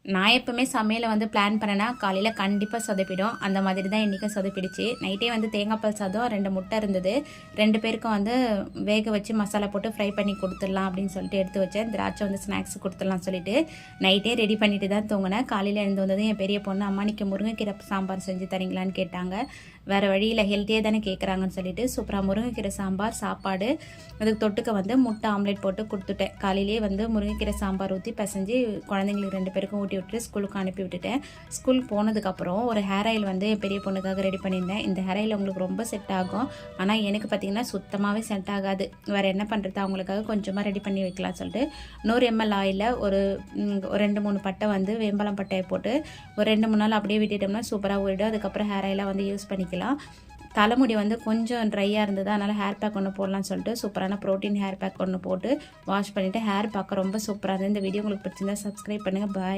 நான் எப்பவுமே சமையலை வந்து பிளான் பண்ணேன்னா காலையில் கண்டிப்பாக சொதப்பிடும். அந்த மாதிரி தான் இன்றைக்கும் சொதப்பிடுச்சு. நைட்டே வந்து தேங்காய் பால் சாதம் 2 முட்டை இருந்தது. 2 பேருக்கும் வந்து வேக வச்சு மசாலா போட்டு ஃப்ரை பண்ணி கொடுத்துடலாம் அப்படின்னு சொல்லிட்டு எடுத்து வச்சேன். திராட்சை வந்து ஸ்நாக்ஸ் கொடுத்துடலாம் சொல்லிட்டு நைட்டே ரெடி பண்ணிட்டு தான் தூங்கினேன். காலையில் எழுந்து வந்ததும் என் பெரிய பொண்ணு, அம்மா இன்னைக்கு முருங்கைக்கீரை சாம்பார் செஞ்சு தரீங்களான்னு கேட்டாங்க. வேறு வழியில் ஹெல்த்தியாக தானே கேட்குறாங்கன்னு சொல்லிட்டு சூப்பராக முருங்கைக்கீரை சாம்பார், சாப்பாடு, அதுக்கு தொட்டுக்க வந்து முட்டை ஆம்லேட் போட்டு கொடுத்துட்டேன். காலையிலே வந்து முருங்கைக்கீரை சாம்பார் ஊற்றி பிசைஞ்சு குழந்தைங்களுக்கு 2 பேருக்கும் ஊட்டி விட்டு ஸ்கூலுக்கு அனுப்பி விட்டுட்டேன். ஸ்கூலுக்கு போனதுக்கப்புறம் ஒரு ஹேர் ஆயில் வந்து என் பெரிய பொண்ணுக்காக ரெடி பண்ணியிருந்தேன். இந்த ஹேர் ஆயில் உங்களுக்கு ரொம்ப செட் ஆகும். ஆனால் எனக்கு பார்த்திங்கன்னா சுத்தமாகவே செட் ஆகாது. வேறு என்ன பண்ணுறது, அவங்களுக்காக கொஞ்சமாக ரெடி பண்ணி வைக்கலாம் சொல்லிட்டு 100 ml ஆயிலில் ஒரு 2-3 பட்டை வந்து வேம்பலம் பட்டையை போட்டு ஒரு 2-3 நாள் அப்படியே விட்டுட்டோம்னா சூப்பராக ஊறிடும். அதுக்கப்புறம் ஹேர் ஆயிலாக வந்து யூஸ் பண்ணிக்கலாம். தலைமுடி வந்து கொஞ்சம் ட்ரையாக இருந்தது, அதனால் ஹேர் பேக் ஒன்று போடலான்னு சொல்லிட்டு சூப்பரான ப்ரோட்டீன் ஹேர் பேக் ஒன்று போட்டு வாஷ் பண்ணிவிட்டு ஹேர் பார்க்க ரொம்ப சூப்பராக இருந்தது. இந்த வீடியோ உங்களுக்கு பிடிச்சிருந்தா சப்ஸ்கிரைப் பண்ணுங்கள். பாய்.